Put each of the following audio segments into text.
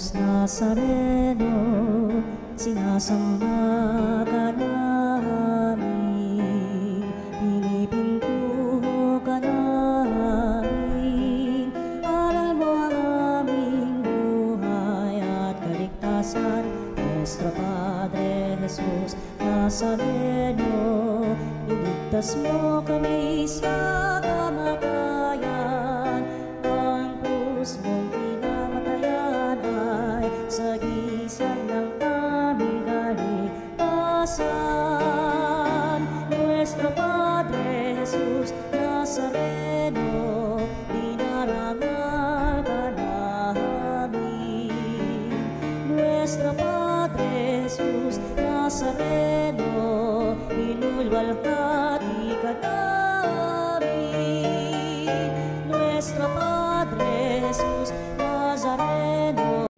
Jesus Nazareno, sinasamba ka namin, pinipintuho ka namin, aral mo ang aming buhay at kaligtasan. Nuestro Padre Jesus Nazareno, iligtas mo kami sa kamatayan, ang krus mong pinamatayan ay sagisag ng aming kaligtasan. Nuestro Padre Jesus Nazareno, dinarangal ka namin. Nuestro Padre Jesus Nazareno, inulwalhati ka namin. Nuestro Padre Jesus Nazareno,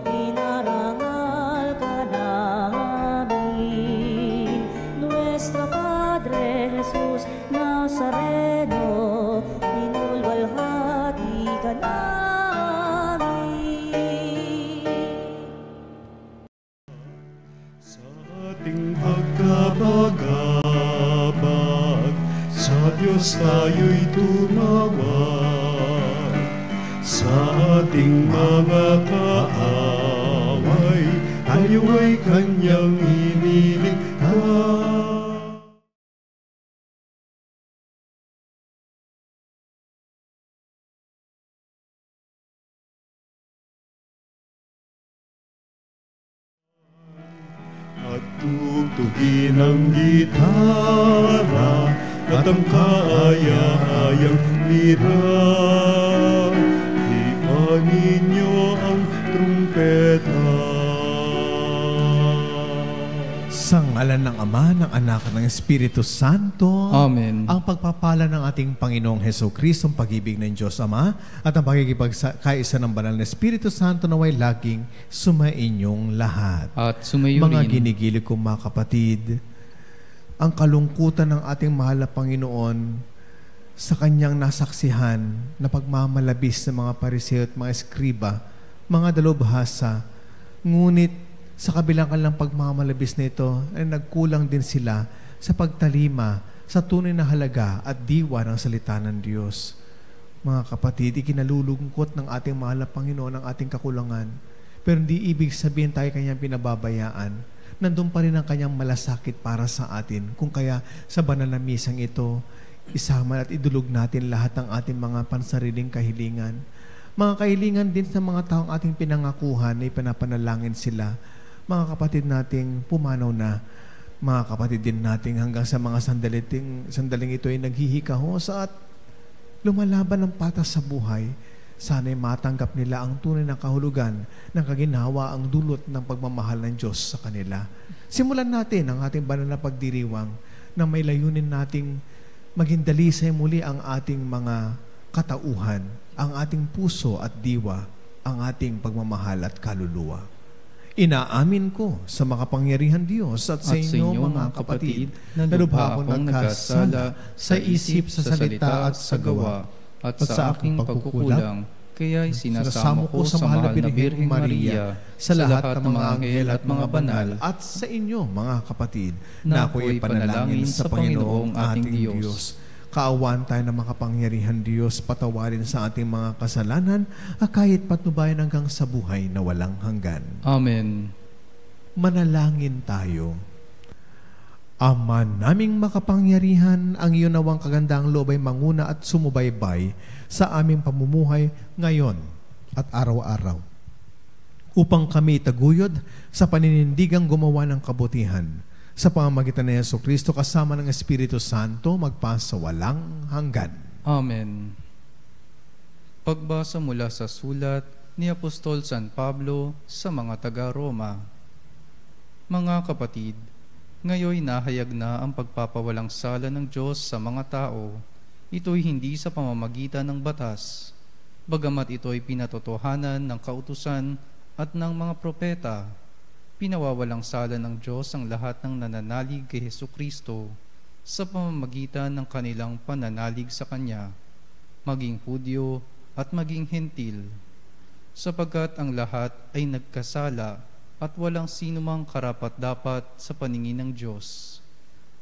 inarangal ka namin. Nuestro Padre Jesus Nazareno, inulwalhati ka namin. Sa ating pagkabagabag, sa Diyos tayo'y tumawag. Sa ating mga kaaway, tayo ay Kanyang iniligtas. At tugtugin ang gitara at ang kaaya-ayang lira. Hipan ninyo ang trumpeta. Sa ngalan ng Ama, ng Anak, at ng Espiritu Santo. Amen. Ang pagpapala ng ating Panginoong Hesukristo, ang pag-ibig ng Diyos Ama, at ang pakikipagkaisa ng Banal na Espiritu Santo naway laging sumainyong lahat. At sumayo Mga rin. ginigilig kong mga kapatid, ang kalungkutan ng ating mahal na Panginoon sa kanyang nasaksihan na pagmamalabis ng mga pariseo at mga eskriba, mga dalubhasa, ngunit sa kabilang kanilang pagmamalabis nito ay nagkulang din sila sa pagtalima sa tunay na halaga at diwa ng salita ng Diyos. Mga kapatid, ikinalulungkot ng ating mahal na Panginoon ang ating kakulangan. Pero hindi ibig sabihin tayo kanyang pinababayaan. Nandun pa rin ang kanyang malasakit para sa atin. Kung kaya sa banal na misang ito, isama at idulog natin lahat ng ating mga pansariling kahilingan. Mga kahilingan din sa mga taong ating pinangakuhan na ipanapanalangin sila. Mga kapatid nating pumanaw na, mga kapatid din nating hanggang sa mga sandaling ito ay naghihikahos at lumalaban ng patas sa buhay. Sana'y matanggap nila ang tunay na kahulugan ng kaginawa ang dulot ng pagmamahal ng Diyos sa kanila. Simulan natin ang ating banal na pagdiriwang na may layunin nating maging dalisay muli ang ating mga katauhan, ang ating puso at diwa, ang ating pagmamahal at kaluluwa. Inaamin ko sa makapangyarihan Diyos at sa inyo mga kapatid na lubha akong nagkasala sa isip, sa salita at sa gawa at sa aking pagkukulang. Kaya'y sinasamo ko sa mahal na Birheng Maria, sa lahat ng mga anghel at mga banal, at sa inyo mga kapatid na ako'y panalangin sa Panginoong ating Diyos. Kaawaan tayo ng makapangyarihan Diyos, patawarin sa ating mga kasalanan, kahit patnubayan hanggang sa buhay na walang hanggan. Amen. Manalangin tayo. Ama naming makapangyarihan, ang iyon nawang kagandaang loob ay manguna at sumubaybay sa aming pamumuhay ngayon at araw-araw, upang kami taguyod sa paninindigang gumawa ng kabutihan, sa pamamagitan ni Jesucristo kasama ng Espiritu Santo magpasawalang hanggan. Amen. Pagbasa mula sa sulat ni Apostol San Pablo sa mga taga-Roma. Mga kapatid, ngayoy nahayag na ang pagpapawalang sala ng Diyos sa mga tao. Ito'y hindi sa pamamagitan ng batas, bagamat ito'y pinatotohanan ng kautusan at ng mga propeta. Pinawawalang sala ng Diyos ang lahat ng nananalig kay Hesukristo sa pamamagitan ng kanilang pananalig sa Kanya, maging Hudyo at maging Hentil. sapagkat ang lahat ay nagkasala at walang sinumang karapat-dapat sa paningin ng Diyos.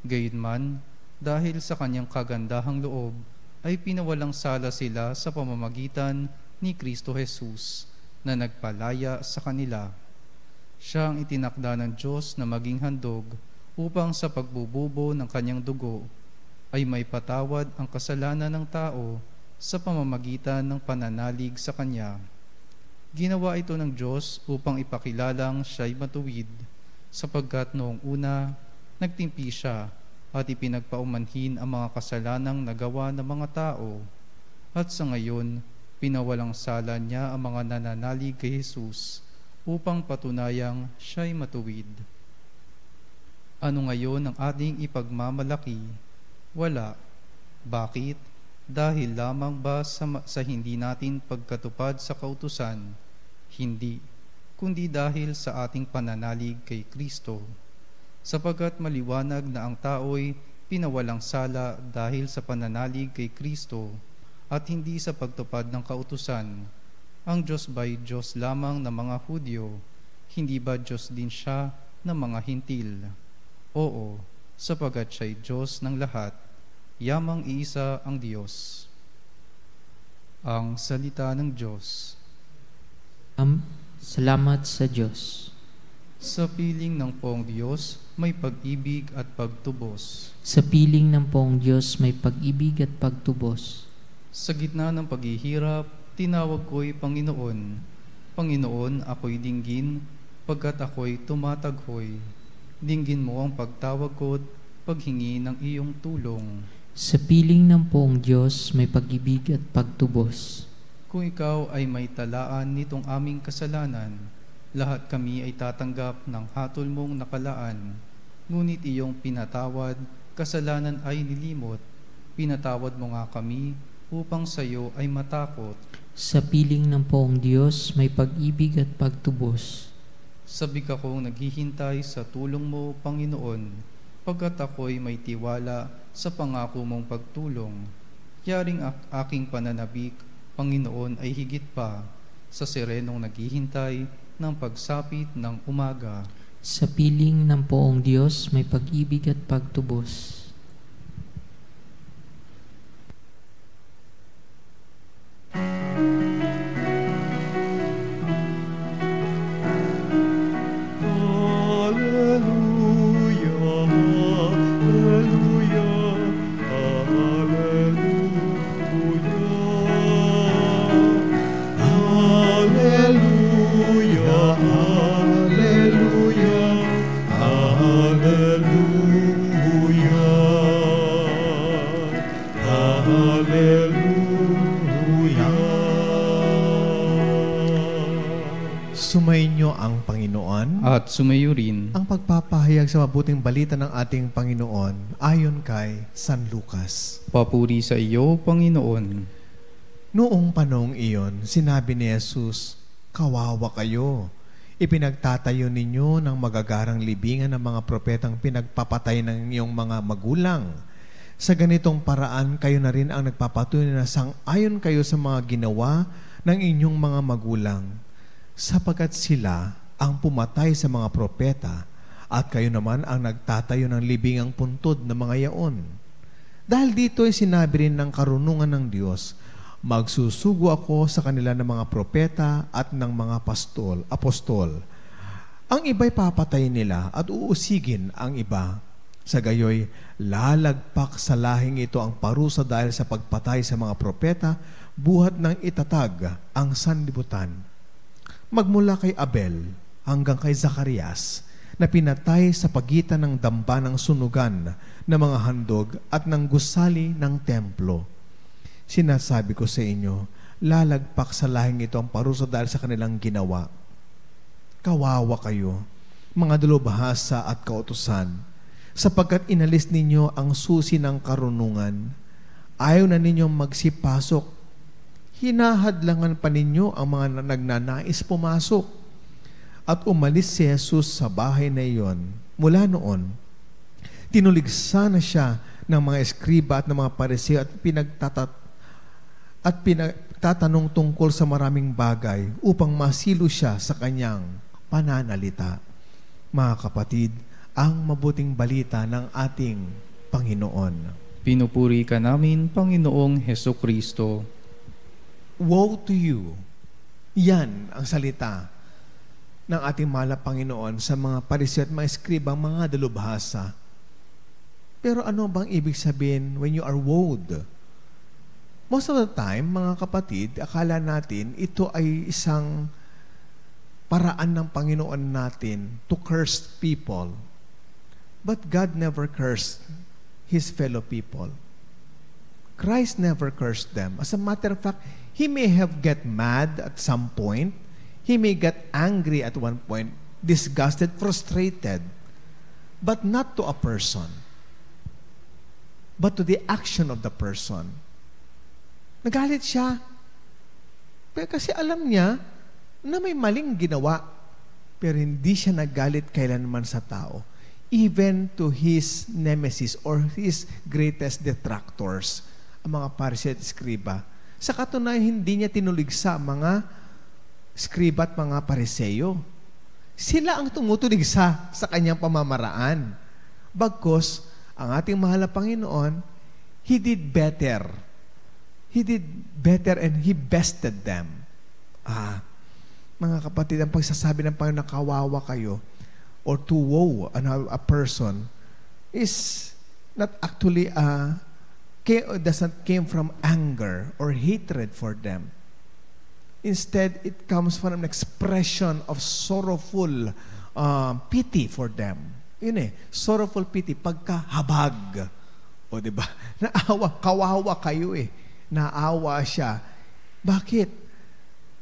Gayunman, dahil sa kanyang kagandahang loob, ay pinawalang sala sila sa pamamagitan ni Kristo Jesus na nagpalaya sa kanila. Siya ang itinakda ng Diyos na maging handog upang sa pagbububo ng kanyang dugo ay may patawad ang kasalanan ng tao sa pamamagitan ng pananalig sa Kanya. Ginawa ito ng Diyos upang ipakilalang siya'y matuwid, sapagkat noong una, nagtimpi siya at ipinagpaumanhin ang mga kasalanang nagawa ng mga tao, at sa ngayon, pinawalang sala niya ang mga nananalig kay Jesus upang patunayang siya'y matuwid. Ano ngayon ang ating ipagmamalaki? Wala. Bakit? Dahil lamang ba sa hindi natin pagkatupad sa kautusan? Hindi, kundi dahil sa ating pananalig kay Kristo. Sapagkat maliwanag na ang tao'y pinawalang sala dahil sa pananalig kay Kristo at hindi sa pagtupad ng kautusan. Ang Diyos ba'y Diyos lamang ng mga Hudyo? Hindi ba Diyos din siya ng mga Hintil? Oo, sapagkat siya'y Diyos ng lahat. Yamang iisa ang Diyos. Ang salita ng Diyos. Salamat sa Diyos. Sa piling ng poong Diyos, may pag-ibig at pagtubos. Sa piling ng poong Diyos, may pag-ibig at pagtubos. Sa gitna ng paghihirap, tinawag ko'y Panginoon. Panginoon, ako'y dinggin, pagkat ako'y tumataghoy. Dinggin mo ang pagtawag ko't paghingi ng iyong tulong. Sa piling ng poong Diyos, may pag-ibig at pagtubos. Kung ikaw ay may talaan nitong aming kasalanan, lahat kami ay tatanggap ng hatol mong nakalaan. Ngunit iyong pinatawad, kasalanan ay nilimot. Pinatawad mo nga kami upang sa iyo ay matakot. Sa piling ng poong Diyos, may pag-ibig at pagtubos. Sabik akong naghihintay sa tulong mo, Panginoon, pagkat ako'y may tiwala sa pangako mong pagtulong. Yaring aking pananabik, Panginoon, ay higit pa sa sirenong naghihintay ng pagsapit ng umaga. Sa piling ng poong Diyos, may pag-ibig at pagtubos. Sumainyo ang Panginoon At sumayo rin ang pagpapahayag sa mabuting balita ng ating Panginoon ayon kay San Lucas. papuri sa iyo, Panginoon. Noong panahong iyon, sinabi ni Jesus, "Kawawa kayo. Ipinagtatayo ninyo ng magagarang libingan ng mga propetang pinagpapatay ng inyong mga magulang. Sa ganitong paraan, kayo na rin ang nagpapatunay na sang-ayon kayo sa mga ginawa ng inyong mga magulang, sapagkat sila ang pumatay sa mga propeta at kayo naman ang nagtatayo ng libingang puntod ng mga yaon. Dahil dito ay sinabi rin ng karunungan ng Diyos, magsusugo ako sa kanila ng mga propeta at ng mga apostol. Ang iba'y papatay nila at uusigin ang iba. Sa gayoy, lalagpak sa lahing ito ang parusa dahil sa pagpatay sa mga propeta, buhat ng itatag ang sanlibutan. Magmula kay Abel hanggang kay Zacarias, na pinatay sa pagitan ng damba ng sunugan ng mga handog at ng gusali ng templo. Sinasabi ko sa inyo, lalagpak sa lahing ito ang parusa dahil sa kanilang ginawa. Kawawa kayo, mga dalubhasa at kautusan, sapagkat inalis ninyo ang susi ng karunungan. Ayaw na ninyong magsipasok. Hinahadlangan pa ninyo ang mga nagnanais pumasok. At umalis si Jesus sa bahay na iyon. Mula noon, tinuligsa na siya ng mga eskriba at ng mga pariseo at nagtatanong tungkol sa maraming bagay upang masilo siya sa kanyang pananalita. Mga kapatid, ang mabuting balita ng ating Panginoon. Pinupuri ka namin, Panginoong Hesukristo. Woe to you. Yan ang salita ng ating mahal na Panginoon sa mga Pariseo at mga eskribang mga dalubhasa. Pero ano bang ibig sabihin when you are woed? Most of the time, mga kapatid, akala natin ito ay isang paraan ng Panginoon natin to curse people. But God never cursed His fellow people. Christ never cursed them. As a matter of fact, He may have get mad at some point. He may get angry at one point, disgusted, frustrated. But not to a person. But to the action of the person. Nagalit siya. Pero kasi alam niya na may maling ginawa. Pero hindi siya nagalit kailanman sa tao. Even to his nemesis or his greatest detractors, ang mga Pariseo at Skriba. Sa katunayan, hindi niya tinuligsa mga Skriba at mga Pariseo. Sila ang tumutuligsa sa kanyang pamamaraan. Bagkus, ang ating mahal na Panginoon, He did better. He did better and He bested them. Mga kapatid, ang pagsasabi ng Panginoon na kawawa kayo or to woe a person is not actually doesn't came from anger or hatred for them. Instead, it comes from an expression of sorrowful pity for them. Yun sorrowful pity, pagkahabag. O diba? Kawawa kayo Naawa siya. Bakit?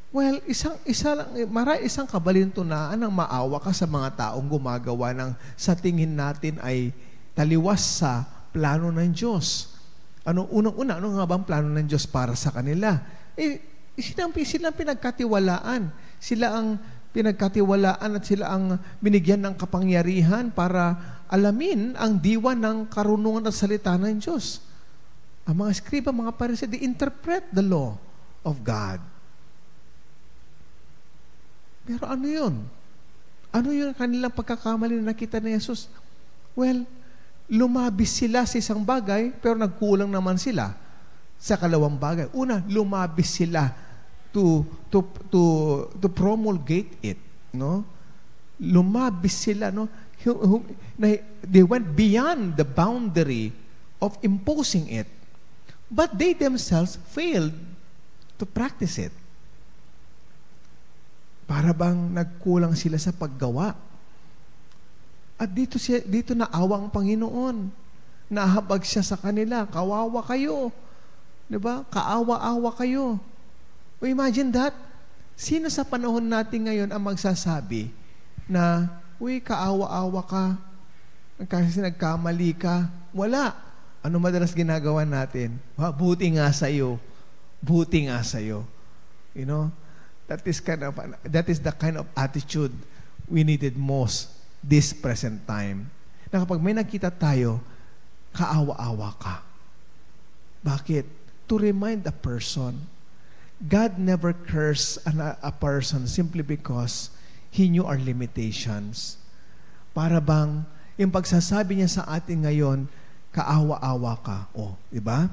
Well, isang kabalintunaan ang maawa ka sa mga taong gumagawa ng sa tingin natin ay taliwas sa plano ng Diyos. Ano nga bang plano ng Diyos para sa kanila? Silang pinagkatiwalaan. Sila ang pinagkatiwalaan at sila ang binigyan ng kapangyarihan para alamin ang diwa ng karunungan at salita ng Diyos. Ang mga Skriba, mga Pariseo, they interpret the law of God. Pero ano yun? Ano yung kanilang pagkakamali na nakita ni Jesus? Well, lumabis sila sa isang bagay, pero nagkulang naman sila sa kalawang bagay. Una, lumabis sila to promulgate it, no? Lumabis sila, no? They went beyond the boundary of imposing it. But they themselves failed to practice it. Para bang nagkulang sila sa paggawa. At dito naawa ang Panginoon. Nahabag siya sa kanila. Kawawa kayo. Diba? Kaawa-awa kayo. Imagine that. Sino sa panahon natin ngayon ang magsasabi na, uy, kaawa-awa ka. Kasi nagkamali ka. Wala. Ano madalas ginagawa natin? Buti nga sa'yo. Buti nga sa'yo. You know? That is the kind of attitude we needed most this present time. Na kapag may nakita tayo, kaawa-awa ka. Bakit? To remind a person, God never cursed a person simply because He knew our limitations. Para bang, yung pagsasabi niya sa atin ngayon, kaawa-awa ka. Di ba?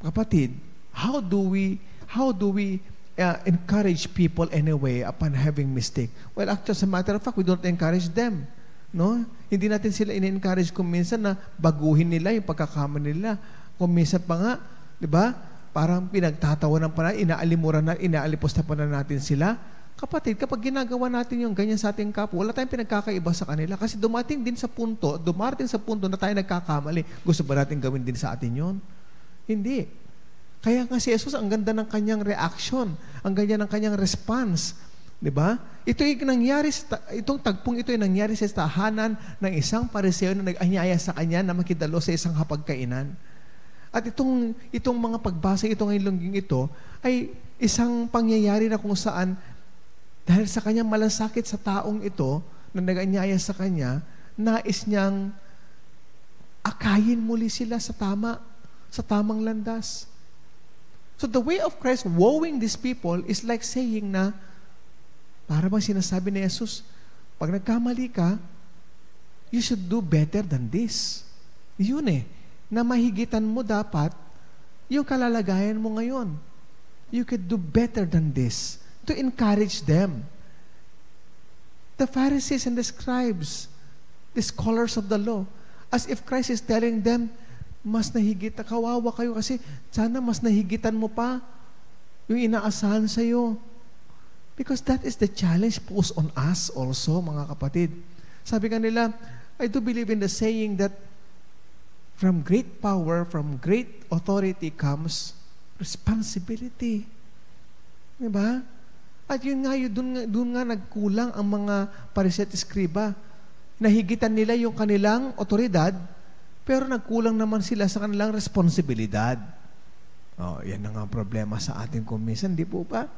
Kapatid, how do we encourage people anyway upon having mistake? Well, actually, as a matter of fact, we don't encourage them. No? Hindi natin sila in-encourage kung minsan na baguhin nila yung pagkakamali nila. Kung minsan pa nga, di ba? Parang pinagtatawanan pa na, inaalipos na pa na natin sila. Kapatid, kapag ginagawa natin yung ganyan sa ating kapwa, wala tayong pinagkakaiba sa kanila kasi dumating sa punto na tayo nagkakamali. Gusto ba natin gawin din sa atin yun? Hindi. Kaya nga si Jesus, ang ganda ng kanyang reaction, ang ganda ng kanyang response. Diba? Itong tagpong ito ay nangyari sa tahanan ng isang Pariseo na nag-anyaya sa kanya na makidalo sa isang hapagkainan. At itong mga pagbasa itong ilungging ito ay isang pangyayari na kung saan dahil sa kanyang malasakit sa taong ito na nag-anyaya sa kanya, nais niyang akayin muli sila sa tamang landas. So the way of Christ wooing these people is like saying na, para bang sinasabi ni Jesus, pag nagkamali ka, you should do better than this. Yun na mahigitan mo dapat yung kalalagayan mo ngayon. You could do better than this. To encourage them. The Pharisees and the scribes, the scholars of the law, as if Christ is telling them, mas nahigit, kawawa kayo kasi sana mas nahigitan mo pa yung inaasahan sa'yo. Because that is the challenge posed on us also, mga kapatid. Sabi ka nila, I do believe in the saying that from great power, from great authority comes responsibility. Diba? At yun nga, doon nga nagkulang ang mga Pharisee at Eskriba. Nahigitan nila yung kanilang otoridad, pero nagkulang naman sila sa kanilang responsibilidad. Yan na nga ang problema sa ating kuminsan, di po ba?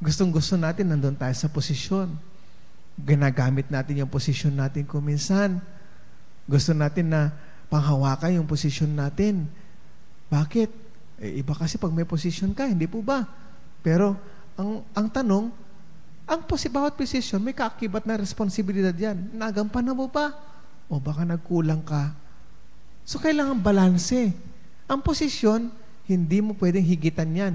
Gustong-gusto natin, nandun tayo sa posisyon. Ginagamit natin yung posisyon natin kuminsan. Gusto natin na panghawakan yung posisyon natin. Bakit? Iba kasi pag may posisyon ka, hindi po ba? Pero, ang tanong, bawat posisyon, may kaakibat na responsibilidad yan. Nagampanan mo ba? O baka nagkulang ka. So, kailangan balanse. Ang posisyon, hindi mo pwedeng higitan yan.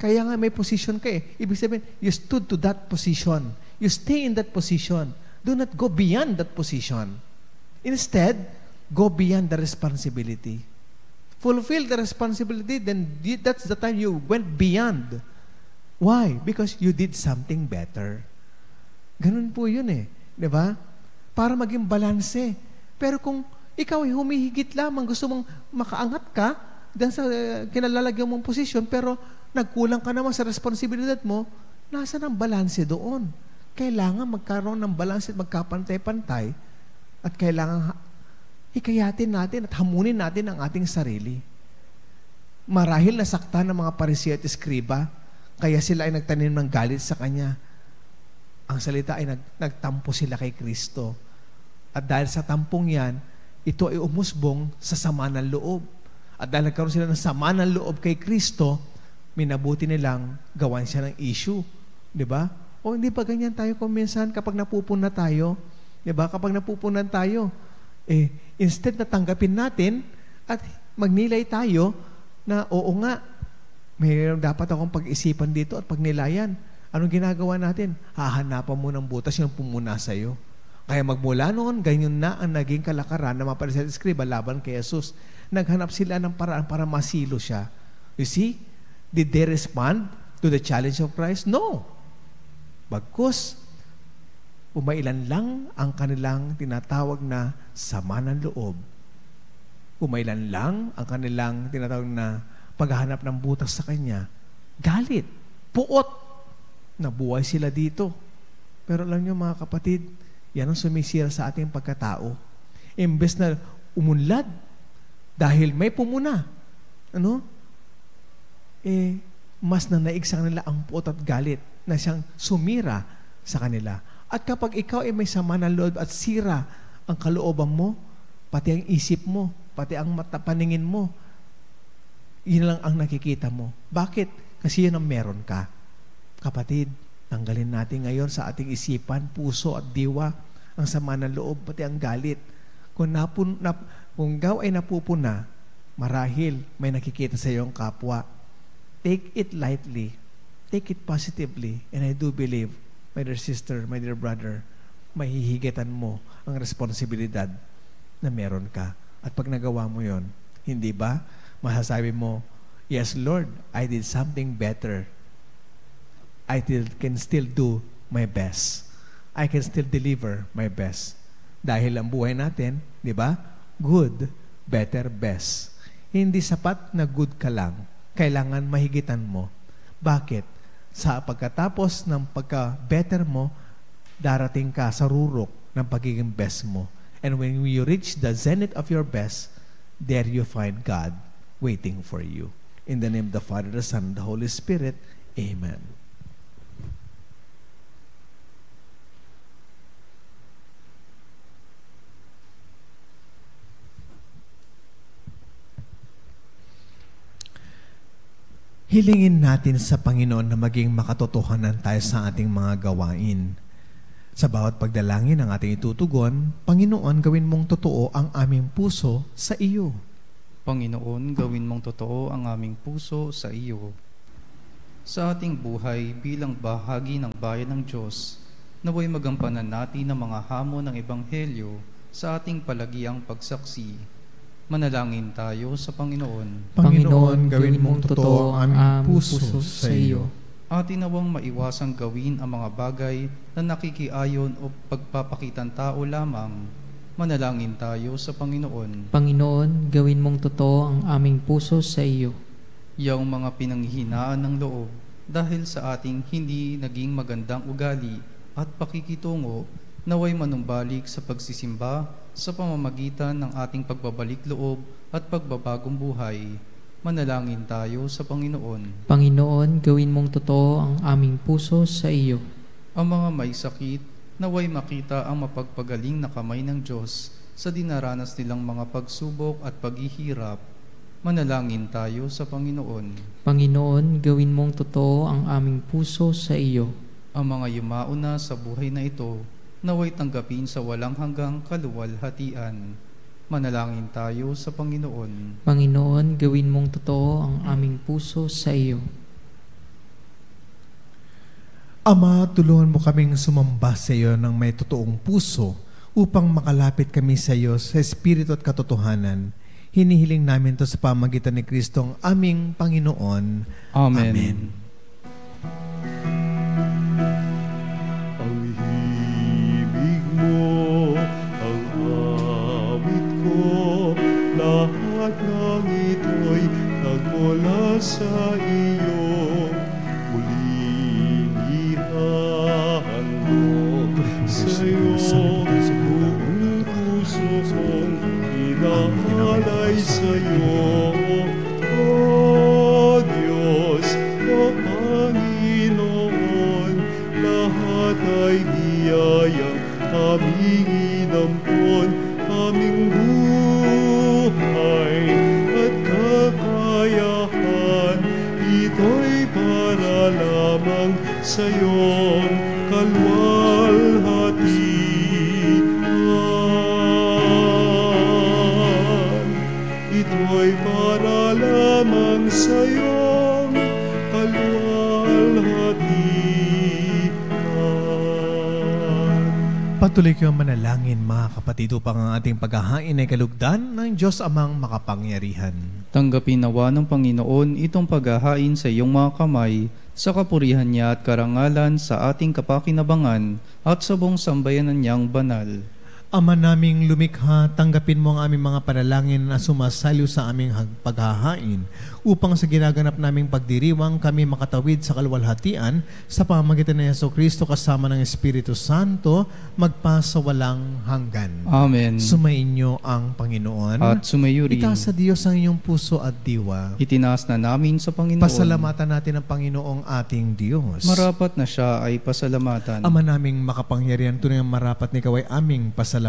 Kaya nga may posisyon ka Ibig sabihin, you stood to that position. You stay in that position. Do not go beyond that position. Instead, go beyond the responsibility. Fulfill the responsibility, then that's the time you went beyond. Why? Because you did something better. Ganun po yun Diba? Para maging balanse. Pero kung ikaw ay humihigit lamang, gusto mong makaangat ka dahil sa kinalalagyan mong posisyon, pero nagkulang ka naman sa responsibilidad mo, nasa ng balanse doon. Kailangan magkaroon ng balanse at magkapantay-pantay at kailangan hikayatin natin at hamunin natin ang ating sarili. Marahil nasaktan ng mga Pariseo at Eskriba, kaya sila ay nagtanim ng galit sa Kanya. Ang salita ay nagtampo sila kay Kristo. At dahil sa tampong yan, ito ay umusbong sa sama ng loob. At dahil nagkaroon sila ng sama ng loob kay Kristo, minabuti nilang gawan siya ng issue. Diba? O hindi ba ganyan tayo kuminsan kapag napupuna tayo? Diba? Kapag napupunan tayo, instead na tanggapin natin at magnilay tayo na oo nga, may dapat akong pag-isipan dito at pagnilayan. Anong ginagawa natin? Hahanapan mo ng butas yung pumuna sa'yo. Kaya magmula noon, ganyan na ang naging kalakaran ng mga Pariseo at Eskriba laban kay Jesus. Naghanap sila ng paraan para masilo siya. You see? Did they respond to the challenge of Christ? No. Bagkus, umailan lang ang kanilang tinatawag na sama ng loob. Umailan lang ang kanilang tinatawag na paghahanap ng butas sa Kanya. Galit. Puot. Nabuhay sila dito. Pero alam niyo mga kapatid, yan ang sumisira sa ating pagkatao. Imbes na umunlad dahil may pumuna, mas nanaig sa kanila ang puot at galit na siyang sumira sa kanila. At kapag ikaw ay may sama ng loob at sira ang kalooban mo, pati ang isip mo, pati ang paningin mo, yun lang ang nakikita mo. Bakit? Kasi yun ang meron ka. Kapatid, tanggalin natin ngayon sa ating isipan, puso at diwa ang sama ng loob, pati ang galit. Kung ikaw ay napupuna, marahil may nakikita sa iyong kapwa. Take it lightly. Take it positively. And I do believe, my dear sister, my dear brother, mahihigitan mo ang responsibilidad na meron ka. At pag nagawa mo yon, hindi ba? Masasabi mo, yes, Lord, I did something better. I can still do my best. I can still deliver my best. Dahil ang buhay natin, di ba? Good, better, best. Hindi sapat na good ka lang. Kailangan mahigitan mo. Bakit? Sa pagkatapos ng pagka-better mo, darating ka sa rurok ng pagiging best mo. And when you reach the zenith of your best, there you find God waiting for you. In the name of the Father, the Son, and the Holy Spirit, Amen. Hilingin natin sa Panginoon na maging makatotohanan tayo sa ating mga gawain. Sa bawat pagdalangin ng ating itutugon, Panginoon, gawin mong totoo ang aming puso sa iyo. Panginoon, gawin mong totoo ang aming puso sa iyo. Sa ating buhay bilang bahagi ng bayan ng Diyos, naway magampanan natin ang mga hamon ng Ebanghelyo sa ating palagiang pagsaksi. Manalangin tayo sa Panginoon. Panginoon, gawin mong totoo ang aming puso sa iyo. Atin nawang maiwasang gawin ang mga bagay na nakikiayon o pagpapakitan tao lamang. Manalangin tayo sa Panginoon. Panginoon, gawin mong totoo ang aming puso sa iyo. Yaong mga pinanghihinaan ng loob dahil sa ating hindi naging magandang ugali at pakikitungo, naway manumbalik sa pagsisimba sa pamamagitan ng ating pagbabalik loob at pagbabagong buhay. Manalangin tayo sa Panginoon. Panginoon, gawin mong totoo ang aming puso sa iyo. Ang mga may sakit, naway makita ang mapagpagaling na kamay ng Diyos sa dinaranas nilang mga pagsubok at paghihirap. Manalangin tayo sa Panginoon. Panginoon, gawin mong totoo ang aming puso sa iyo. Ang mga yumauna sa buhay na ito, naway tanggapin sa walang hanggang kaluwalhatian. Manalangin tayo sa Panginoon. Panginoon, gawin mong totoo ang aming puso sa iyo. Ama, tulungan mo kaming sumamba sa iyo ng may totoong puso upang makalapit kami sa iyo sa Espiritu at katotohanan. Hinihiling namin to sa pamagitan ni Kristo ang aming Panginoon. Amen. Amen. Ang himig mo, ang awit ko, lahat ng ito'y nagmula sa iyo. Muling ihahandog sa iyo, buong puso kong inahalay sa iyo. O Diyos, o Panginoon, lahat ay biyayang aming inampon, aming buhay at kakayahan. Ito'y para lamang sa iyong kalwalhatian. Ito'y para lamang sa iyong kalwalhatian. Patuloy kayong manalangin, mga kapatid, upang ang ating paghahain ay kalugdan ng Diyos Amang makapangyarihan. Tanggapin nawa ng Panginoon itong paghahain sa iyong mga kamay, sa kapurihan niya at karangalan sa ating kapakinabangan at sa buong sambayanan niyang banal. Ama naming lumikha, tanggapin mo ang aming mga panalangin na sumasaliw sa aming paghahain upang sa ginaganap naming pagdiriwang kami makatawid sa kalwalhatian sa pamamagitan ng Jesucristo kasama ng Espiritu Santo magpa sa walang hanggan. Amen. Sumainyo ang Panginoon. At sumayo rin. Itaas sa Diyos ang inyong puso at diwa. Itinaas na namin sa Panginoon. Pasalamatan natin ang Panginoong ating Diyos. Marapat na siya ay pasalamatan. Ama naming makapangyarihan, tunay ang marapat ni ikaw ay aming pasalamatan.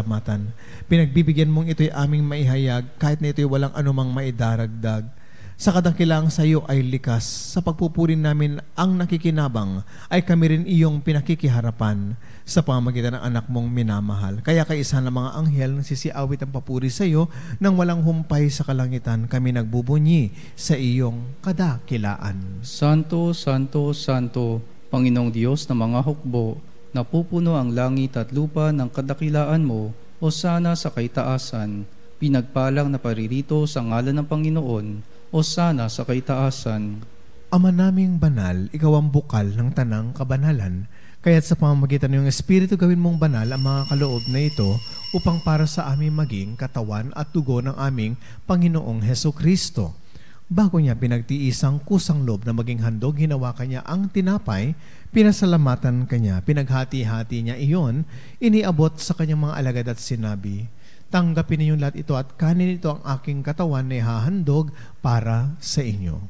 Pinagbibigyan mong ito'y aming maihayag kahit na ito'y walang anumang maidaragdag. Sa kadakilang sa iyo ay likas. Sa pagpupuri namin ang nakikinabang ay kami rin iyong pinakikiharapan sa pamamagitan ng anak mong minamahal. Kaya kaisa ng mga anghel nagsisiawit ang papuri sa iyo nang walang humpay sa kalangitan kami nagbubunyi sa iyong kadakilaan. Santo, Santo, Santo, Panginoong Diyos ng mga hukbo, napupuno ang langit at lupa ng kadakilaan mo, o sana sa kaitaasan. Pinagpalang na paririto sa ngalan ng Panginoon, o sana sa kaitaasan. Ama naming banal, ikaw ang bukal ng tanang kabanalan. Kaya't sa pamamagitan ng iyong Espiritu gawin mong banal ang mga kaloob na ito upang para sa aming maging katawan at dugo ng aming Panginoong Hesukristo. Bago niya pinagtiisang kusang loob na maging handog, hinawakan niya ang tinapay, pinasalamatan kanya, pinaghati-hati niya iyon, iniabot sa kanyang mga alagad at sinabi, "Tanggapin ninyong lahat ito at kanin ito ang aking katawan na ihahandog para sa inyo."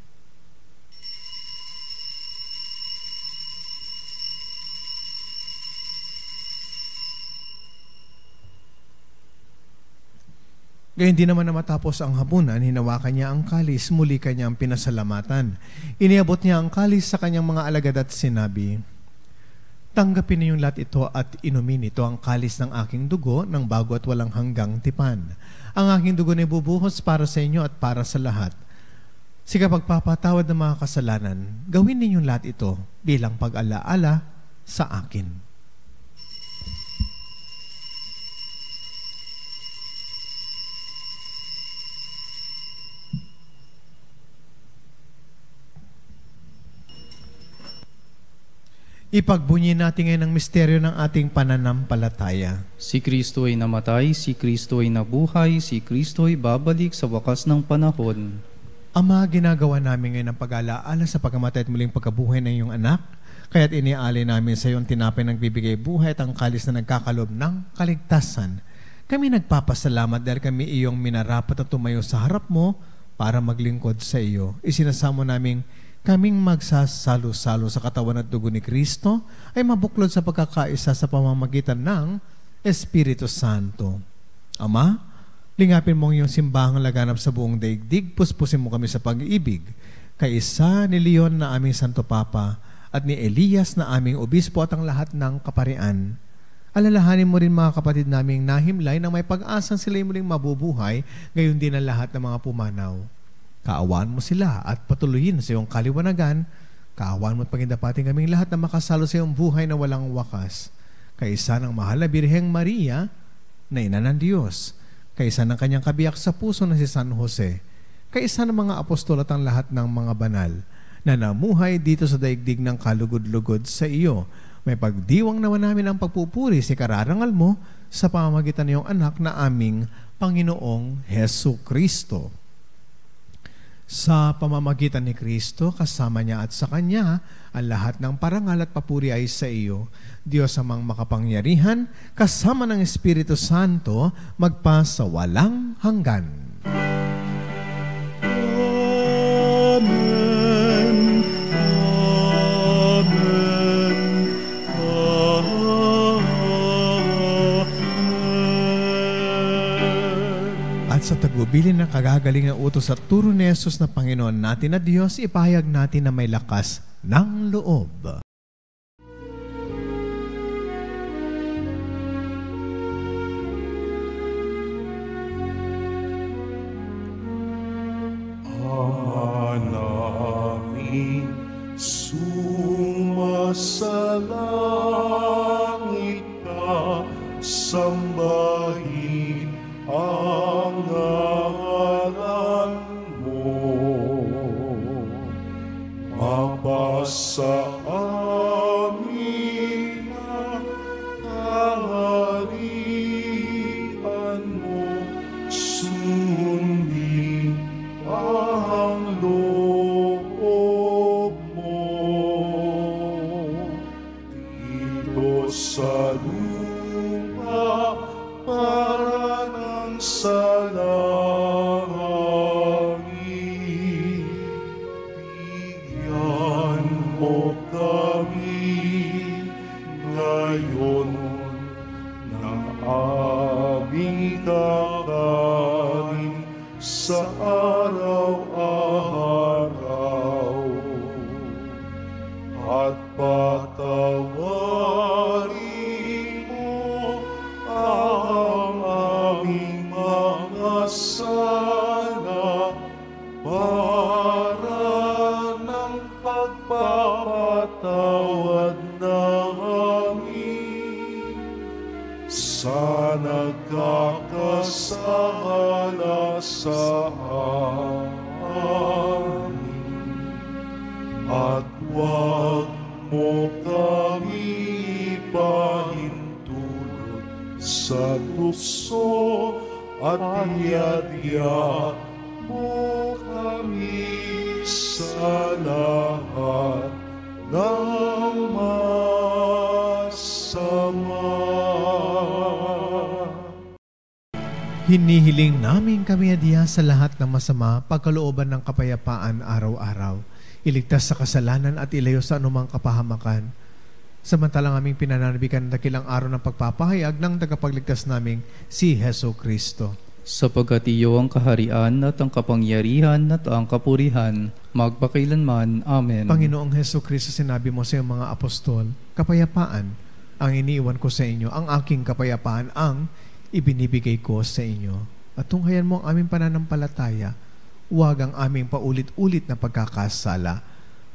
Gayon din naman na matapos ang hapunan, hinawakan niya ang kalis, muli kanyang pinasalamatan. Iniabot niya ang kalis sa kanyang mga alagad at sinabi, "Tanggapin ninyong lahat ito at inumin ito ang kalis ng aking dugo ng bago at walang hanggang tipan. Ang aking dugo na ibubuhos para sa inyo at para sa lahat. Sa kapagpapatawad ng mga kasalanan, gawin ninyong lahat ito bilang pag-alaala sa akin." Ipagbunyi natin ngayon ang misteryo ng ating pananampalataya. Si Kristo ay namatay, si Kristo ay nabuhay, si Kristo ay babalik sa wakas ng panahon. Ama, ginagawa namin ngayon ang pag-alaala sa pagkamatay at muling pagkabuhay ng iyong anak, kaya't iniaalay namin sa iyong tinapay ng bibigay buhay at ang kalis na nagkakalob ng kaligtasan. Kami nagpapasalamat dahil kami iyong minarapat at tumayo sa harap mo para maglingkod sa iyo. Isinasamo namin kaming magsasalo-salo sa katawan at dugo ni Kristo ay mabuklod sa pagkakaisa sa pamamagitan ng Espiritu Santo. Ama, lingapin mo ang iyong simbahang laganap sa buong daigdig, puspusin mo kami sa pag-ibig, kaisa ni Leon na aming Santo Papa at ni Elias na aming obispo at ang lahat ng kaparian. Alalahanin mo rin mga kapatid naming nahimlay na may pag-asang sila'y muling mabubuhay, gayon din ang lahat ng mga pumanaw. Kaawaan mo sila at patuloyin sa iyong kaliwanagan. Kaawaan mo at pagindapating kaming lahat na makasalo sa iyong buhay na walang wakas. Kaisa ng mahal na Birheng Maria, na ina ng Diyos. Kaisa ng kanyang kabiyak sa puso na si San Jose. Kaisa ng mga apostol at ang lahat ng mga banal na namuhay dito sa daigdig ng kalugod-lugod sa iyo. May pagdiwang naman namin ang pagpupuri sa kararangal mo sa pamamagitan ng iyong anak na aming Panginoong Hesu Kristo. Sa pamamagitan ni Kristo, kasama niya at sa Kanya, ang lahat ng parangal at papuri ay sa iyo, Diyos amang makapangyarihan, kasama ng Espiritu Santo, magpa sa walang hanggan. Amen. Amen. At sa tagubilin ng kagagaling na utos at turo ni Jesus na Panginoon natin na Diyos, ipahayag natin na may lakas ng loob. Namin sumasalangit ka, sambahin ang ngalan mo. Mapasa amin ang kaharian mo, sundin ang loob mo. Dito sa lupa para ng sa langit, bigyan mo kami ngayon ng aming kakanin sa araw-araw, at patawarin mo ang aming mga sala para ng pagpapatawad namin sa nagkakasala sa amin. At huwag mo kami pahintulot sa tukso, at iadya mo kami sa lahat ng masama. Hinihiling namin kami adya sa lahat ng masama, pagkalooban ng kapayapaan araw-araw. Iligtas sa kasalanan at ilayo sa anumang kapahamakan. Samantalang aming pinananabikan ng dakilang araw ng pagpapahayag ng tagapagligtas naming si Hesu Kristo. Sapagkat iyo ang kaharian at ang kapangyarihan at ang kapurihan, magpakailanman. Amen. Panginoong Hesukristo, sinabi mo sa iyong mga apostol, kapayapaan ang iniiwan ko sa inyo, ang aking kapayapaan ang ibinibigay ko sa inyo. At tunghayan mo ang aming pananampalataya, huwag ang aming paulit-ulit na pagkakasala.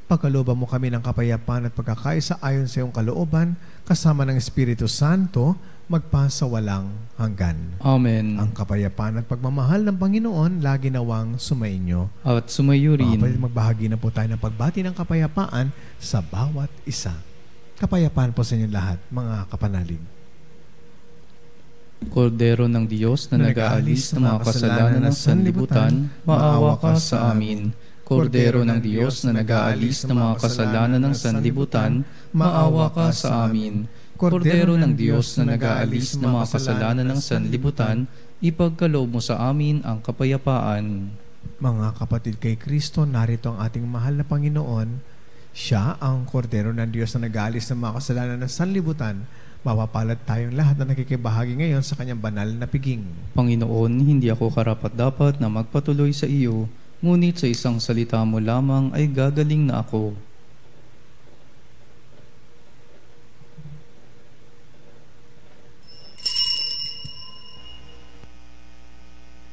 Pagkalooban mo kami ng kapayapaan at pagkakaisa ayon sa iyong kalooban, kasama ng Espiritu Santo, magpasawalang hanggan. Amen. Ang kapayapaan at pagmamahal ng Panginoon lagi nawang sumainyo. At sumayo rin. Magbahagi na po tayo ng pagbati ng kapayapaan sa bawat isa. Kapayapaan po sa inyo lahat, mga kapanalig. Kordero ng Diyos na nag-aalis ng mga kasalanan ng sanlibutan, maawa ka sa amin. Kordero ng Diyos na nag-aalis ng mga kasalanan ng sanlibutan, maawa ka sa amin. Kordero ng Diyos na nag-aalis ng mga kasalanan ng sanlibutan, ipagkaloob mo sa amin ang kapayapaan. Mga kapatid kay Kristo, narito ang ating mahal na Panginoon. Siya ang Kordero ng Diyos na nag-aalis ng mga kasalanan ng sanlibutan. Mapapalad tayong lahat na nakikibahagi ngayon sa kanyang banal na piging. Panginoon, hindi ako karapat-dapat na magpatuloy sa iyo, ngunit sa isang salita mo lamang ay gagaling na ako.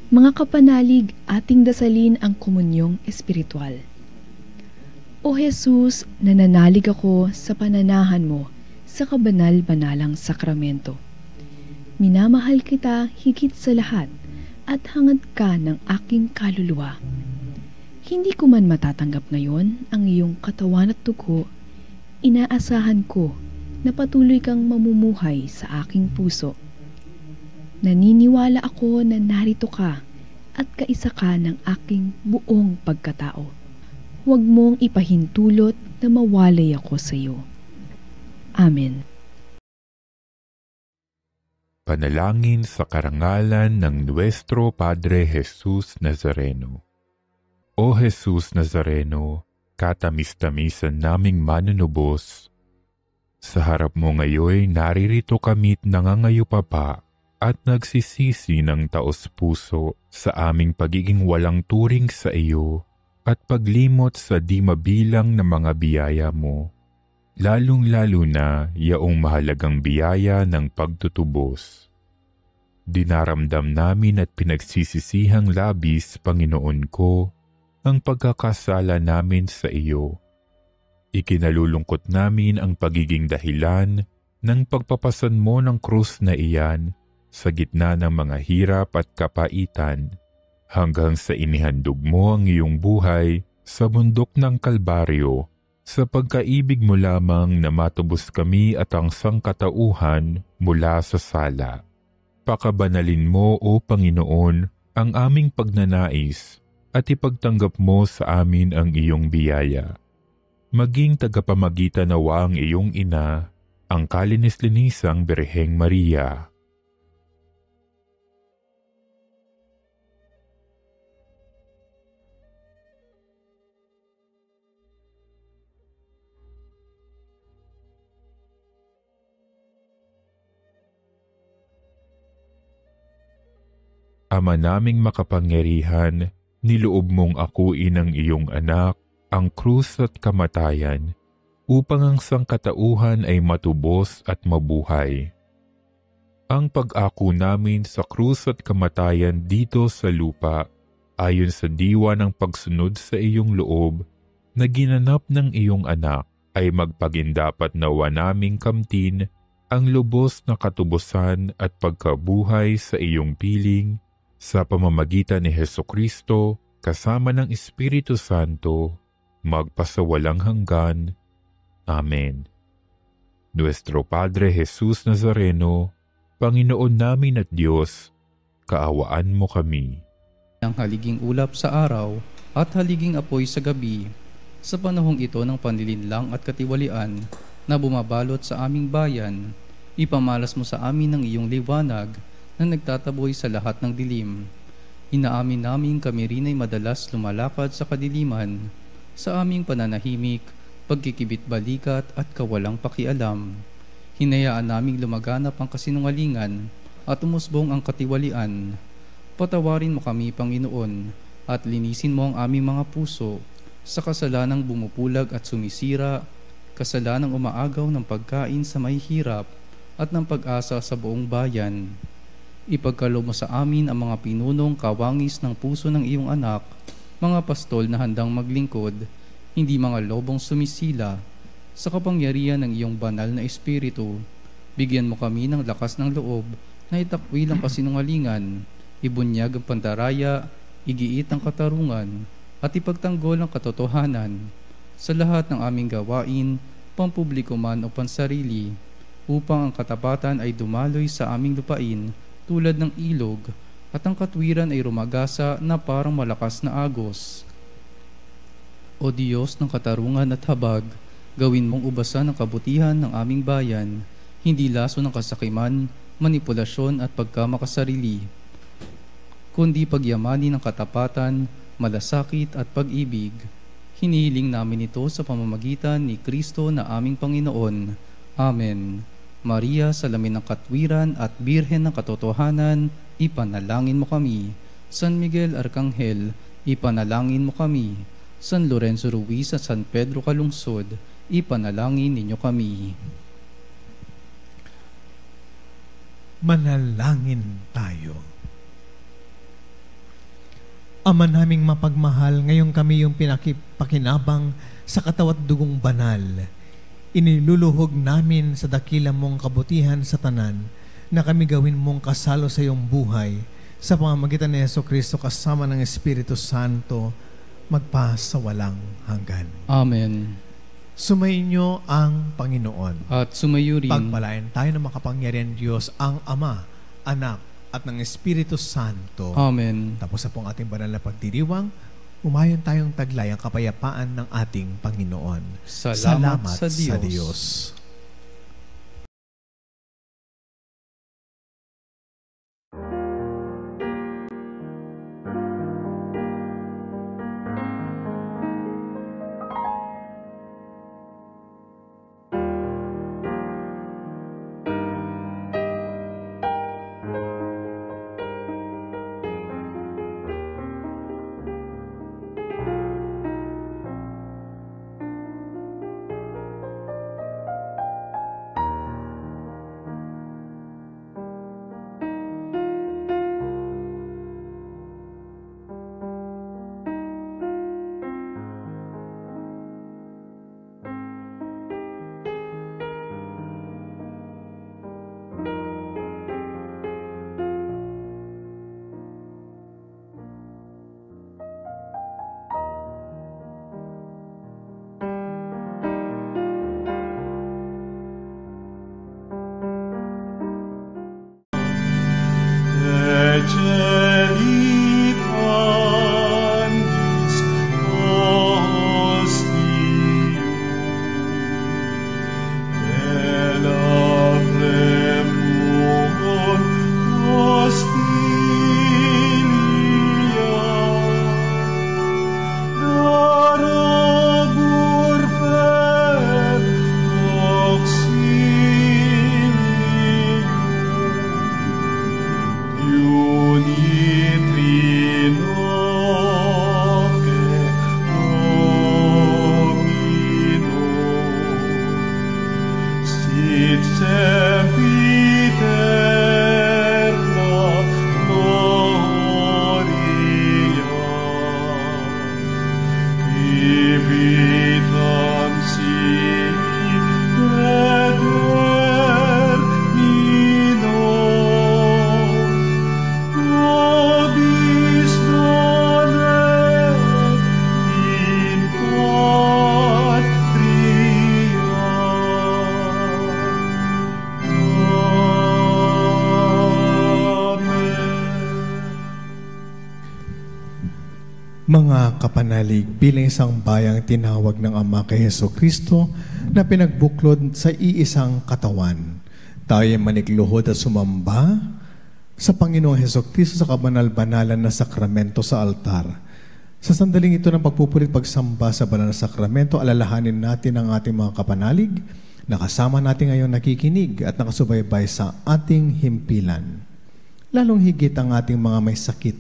Mga kapanalig, ating dasalin ang komunyong espiritual. O Jesus, nananalig ako sa pananahan mo sa kabanal-banalang sakramento. Minamahal kita higit sa lahat at hangad ka ng aking kaluluwa. Hindi ko man matatanggap ngayon ang iyong katawan at dugo, inaasahan ko na patuloy kang mamumuhay sa aking puso. Naniniwala ako na narito ka at kaisa ka ng aking buong pagkatao. Huwag mong ipahintulot na mawalay ako sa iyo. Amen. Panalangin sa karangalan ng Nuestro Padre Jesus Nazareno. O Jesus Nazareno, katamis-tamisan naming manunubos, sa harap mo ngayon naririto kami't nangangayupapa at nagsisisi ng taos-puso sa aming pagiging walang turing sa iyo at paglimot sa di mabilang na mga biyaya mo, lalong-lalo na yaong mahalagang biyaya ng pagtutubos. Dinaramdam namin at pinagsisisihang labis, Panginoon ko, ang pagkakasala namin sa iyo. Ikinalulungkot namin ang pagiging dahilan ng pagpapasan mo ng krus na iyan sa gitna ng mga hirap at kapaitan, hanggang sa inihandog mo ang iyong buhay sa bundok ng Kalbaryo, sa pagkaibig mo lamang na matubos kami at ang sangkatauhan mula sa sala. Pakabanalin mo, O Panginoon, ang aming pagnanais at ipagtanggap mo sa amin ang iyong biyaya. Maging tagapamagitan nawa ang iyong ina, ang kalinis-linisang Birheng Maria. Ama naming makapangyarihan, niloob mong akuin ang iyong anak, ang krus at kamatayan, upang ang sangkatauhan ay matubos at mabuhay. Ang pag-ako namin sa krus at kamatayan dito sa lupa, ayon sa diwa ng pagsunod sa iyong loob, na ginanap ng iyong anak, ay magpagindapat nawa naming kamtin ang lubos na katubusan at pagkabuhay sa iyong piling, sa pamamagitan ni Hesukristo, kasama ng Espiritu Santo, magpasawalang hanggan. Amen. Nuestro Padre Jesus Nazareno, Panginoon namin at Diyos, kaawaan mo kami. Ang haliging ulap sa araw at haliging apoy sa gabi, sa panahong ito ng panlilinlang at katiwalian na bumabalot sa aming bayan, ipamalas mo sa amin ang iyong liwanag na nagtataboy sa lahat ng dilim. Inaamin namin kami rin ay madalas lumalakad sa kadiliman, sa aming pananahimik, pagkikibit-balikat at kawalang pakialam. Hinayaan naming lumaganap ang kasinungalingan at umusbong ang katiwalian. Patawarin mo kami, Panginoon, at linisin mo ang aming mga puso sa kasalanang bumubulag at sumisira, kasalanang umaagaw ng pagkain sa mahihirap at ng pag-asa sa buong bayan. Ipagkaloob mo sa amin ang mga pinunong kawangis ng puso ng iyong anak, mga pastol na handang maglingkod, hindi mga lobong sumisila, sa kapangyarihan ng iyong banal na espiritu. Bigyan mo kami ng lakas ng loob na itakwil ang kasinungalingan, ibunyag ang pandaraya, igiit ang katarungan, at ipagtanggol ang katotohanan sa lahat ng aming gawain, pampubliko man o pansarili, upang ang katapatan ay dumaloy sa aming lupain tulad ng ilog, at ang katwiran ay rumagasa na parang malakas na agos. O Diyos ng katarungan at habag, gawin mong ubasan ang kabutihan ng aming bayan, hindi laso ng kasakiman, manipulasyon at pagkamakasarili, kundi pagyamanin ng katapatan, malasakit at pag-ibig. Hinihiling namin ito sa pamamagitan ni Kristo na aming Panginoon. Amen. Maria, salamin ng katwiran at birhen ng katotohanan, ipanalangin mo kami. San Miguel Arcangel, ipanalangin mo kami. San Lorenzo Ruiz at San Pedro Calungsod, ipanalangin ninyo kami. Manalangin tayo. Ama naming mapagmahal, ngayon kami yung pakinabang sa katawat dugong banal. Iniluluhog namin sa dakila mong kabutihan sa tanan na kami gawin mong kasalo sa iyong buhay sa pamamagitan ni Jesucristo kasama ng Espiritu Santo magpa sa walang hanggan. Amen. Sumainyo ang Panginoon. At sumayo rin. Pagpalain tayo ng makapangyarihan Diyos, ang Ama, Anak, at ng Espiritu Santo. Amen. Tapos na pong ating banal na pagdiriwang, umayon tayong taglay ang kapayapaan ng ating Panginoon. Salamat sa Diyos. Mga kapanalig, bilang isang bayang tinawag ng Ama kay Jesucristo na pinagbuklod sa iisang katawan, tayo manikluhod at sumamba sa Panginoong Jesucristo sa kabanal-banalan na sakramento sa altar. Sa sandaling ito ng pagpupurit pagsamba sa banal na sakramento, alalahanin natin ang ating mga kapanalig na kasama natin ngayon nakikinig at nakasubaybay sa ating himpilan. lalong higit ang ating mga may sakit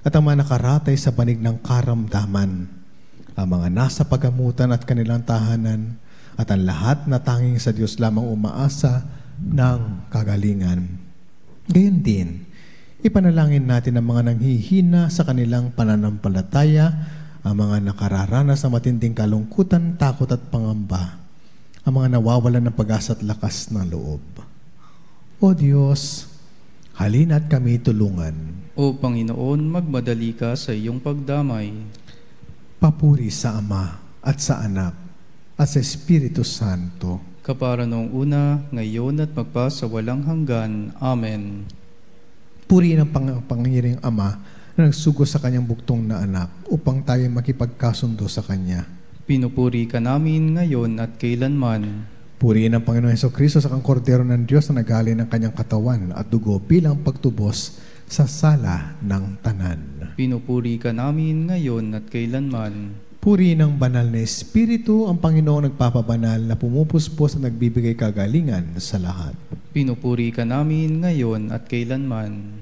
at ang mga nakaratay sa banig ng karamdaman, ang mga nasa pagamutan at kanilang tahanan, at ang lahat na tanging sa Diyos lamang umaasa ng kagalingan. Gayon din, ipanalangin natin ang mga nanghihina sa kanilang pananampalataya, ang mga nakararanas ng matinding kalungkutan, takot at pangamba, ang mga nawawalan ng pag-asa at lakas ng loob. O Diyos, halina at kami tulungan. O Panginoon, magmadali ka sa iyong pagdamay. Papuri sa Ama at sa Anak at sa Espiritu Santo. Kapara noong una, ngayon at magpasawalang hanggan. Amen. Purihin ang pangyariang Ama na nagsugo sa kanyang buktong na anak upang tayo makipagkasundo sa Kanya. Pinupuri ka namin ngayon at kailanman. Purihin ang Panginoon Jesucristo sa Kordero ng Diyos na nagali ng kanyang katawan at dugo bilang pagtubos sa sala ng tanan. Pinupuri ka namin ngayon at kailanman. Purihin ang banal na Espiritu, ang Panginoong nagpapabanal na pumupuspos at nagbibigay kagalingan sa lahat. Pinupuri ka namin ngayon at kailanman.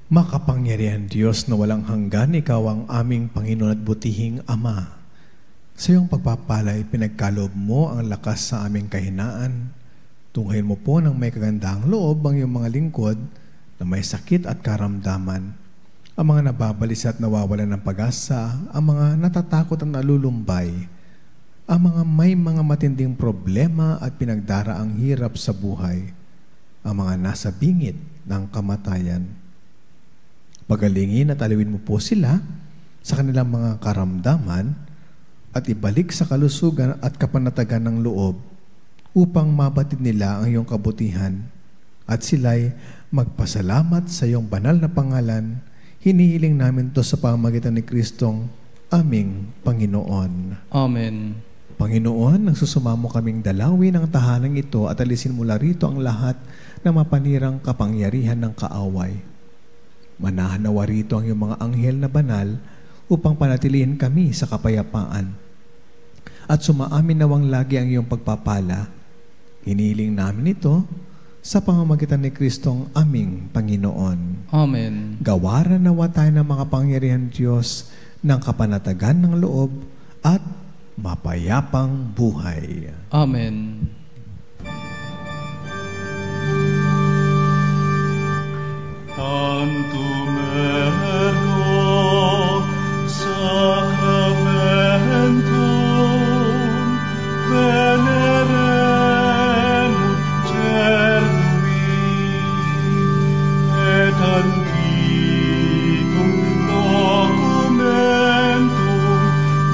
Makapangyarihan Diyos na walang hanggan, Ikaw ang aming Panginoon at butihing Ama. Sa iyong pagpapalay, pinagkaloob mo ang lakas sa aming kahinaan. Tunghayin mo po ng may kagandahang loob ang iyong mga lingkod na may sakit at karamdaman, ang mga nababalisa at nawawalan ng pag-asa, ang mga natatakot at nalulumbay, ang mga may mga matinding problema at pinagdaraang hirap sa buhay, ang mga nasa bingit ng kamatayan. Pagalingin at aliwin mo po sila sa kanilang mga karamdaman at ibalik sa kalusugan at kapanatagan ng loob upang mabatid nila ang iyong kabutihan at sila'y magpasalamat sa iyong banal na pangalan. Hinihiling namin to sa pamamagitan ni Kristong aming Panginoon. Amen. Panginoon, nagsusumamo kaming dalawin ang tahanang ito at alisin mula rito ang lahat ng mapanirang kapangyarihan ng kaaway. Manahan nawa rito ang iyong mga anghel na banal upang panatilihin kami sa kapayapaan. At sumaamin nawang lagi ang iyong pagpapala. Hinihiling namin ito sa pamamagitan ni Kristong aming Panginoon. Amen. Gawaran nawa tayo ng mga pangyarihan Diyos ng kapanatagan ng loob at mapayapang buhay. Amen. Tantum sacramentum veneremur cernui et antiquum documentum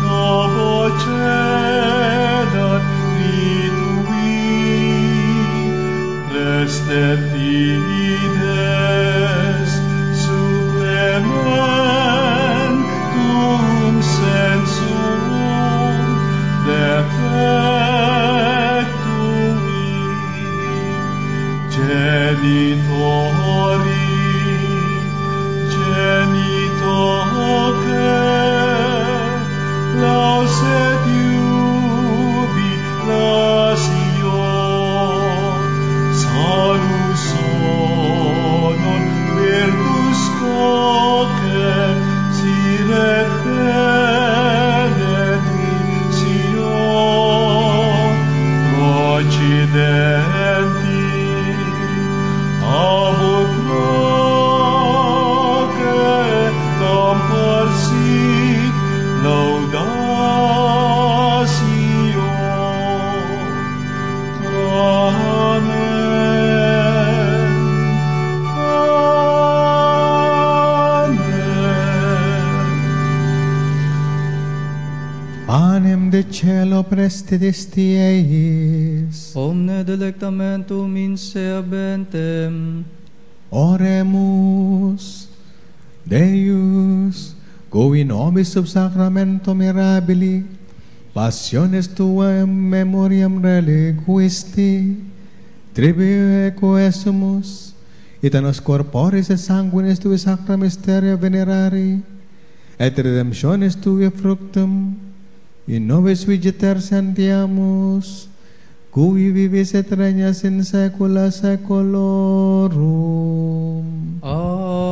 novo cedat ritui restet fides sum cielo prestitisti eis. Omne delectamentum in se abentem. Oremus. Deus, qui in nobis sub sacramento mirabili, passiones tuae memoriam reliquisti, tribue quesumus, et nos corporis et sanguinis tui sacra mysteria venerari, et redemptionis tui fructum, in nobis vigeter sentiamus, cui vivis et regnas in saecula saeculorum. Amen.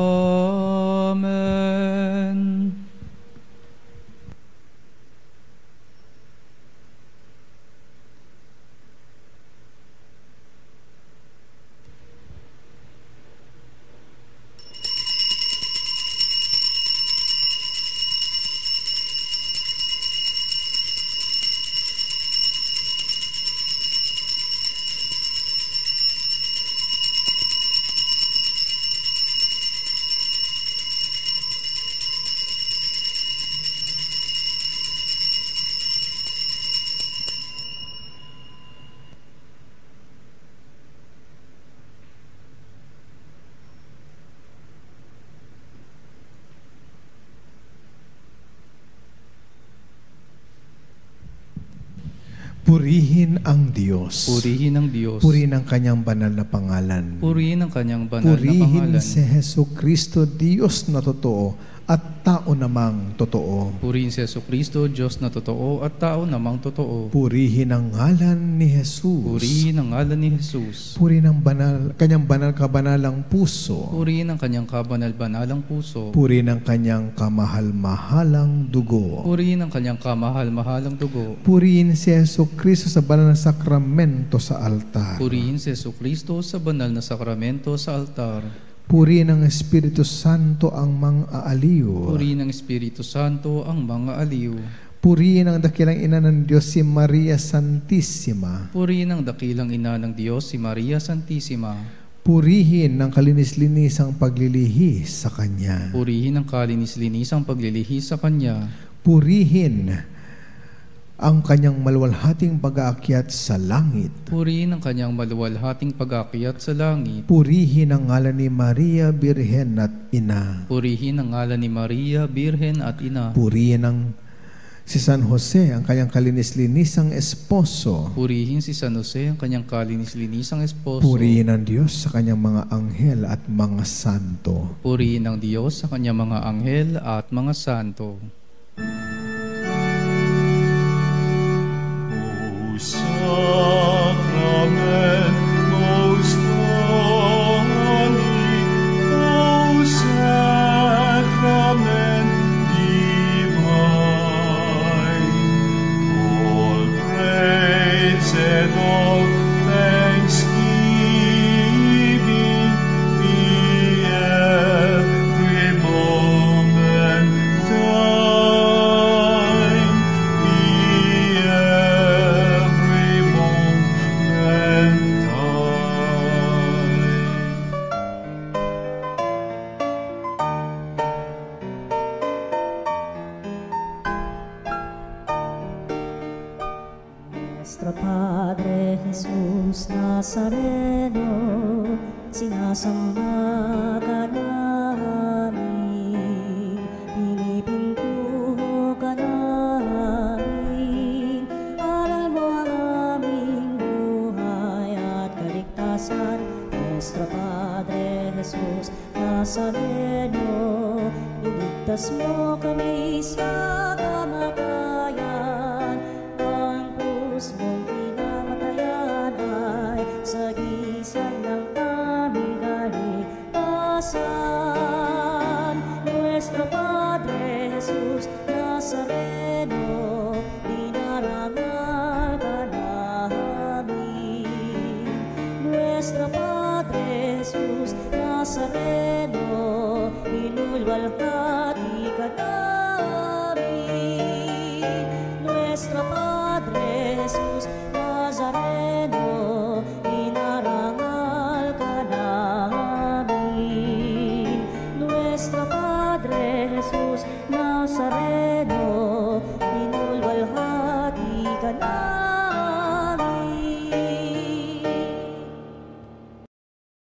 Purihin ang Diyos. Purihin ang Diyos. Purihin ang kanyang banal na pangalan. Purihin ang kanyang banal na Purihin pangalan. si Hesu Kristo, Diyos na totoo at tao namang totoo. Purihin si Jesucristo, Diyos na totoo at tao namang totoo. Purihin ang ngalan ni Jesus. Purihin ang ngalan ni Jesus. Purihin ang kanyang banal kabanalang puso. Purihin ang kanyang kabanal-banalang puso. Purihin ang kanyang kamahal-mahalang dugo. Purihin ang kanyang kamahal-mahalang dugo. Purihin si Hesu Kristo sa banal na sakramento sa altar. Purihin si Jesucristo sa banal na sakramento sa altar. Purihin ang Espiritu Santo ang mga aaliw. Purihin ang Espiritu Santo ang mga aliw. Purihin ang dakilang ina ng Diyos si Maria Santissima. Purihin ang dakilang ina ng Diyos si Maria Santissima. Purihin ang kalinis-linisang paglilihi sa Kanya. Purihin ang kalinis-linisang paglilihi sa Kanya. Purihin ang kanyang maluwalhating pag-aakyat sa langit. Purihin ang kanyang maluwalhating pag-aakyat sa langit. Purihin ang ngalan ni Maria, Birhen at Ina. Purihin ang ngalan ni Maria, Birhen at Ina. Purihin ang si San Jose, ang kanyang kalinis-linisang esposo. Purihin si San Jose, ang kanyang kalinis-linisang esposo. Purihin ang Diyos sa kanyang mga anghel at mga santo. Purihin ang Diyos sa kanyang mga anghel at mga santo. Sacrament most holy, O Sacrament divine, all praise and all thanksgiving be every moment thine, be every moment thine. Nuestro Padre Jesús Nazareno, sinasamba ka namin, pinipintuho ka namin, aral mo ang aming buhay at kaligtasan. Nuestro Padre Jesús Nazareno, iligtas mo kami sa kamatayan, ang krus mong pinamatayan ay sagisag ng aming kaligtasan. Nuestro Padre Jesus Nazareno, dinarangal ka namin. Nuestro Padre Jesus Nazareno, inulwalhati ka namin. Nuestro Padre Jesus Nazareno, inarangal ka namin. Nuestro Padre Jesus Nazareno,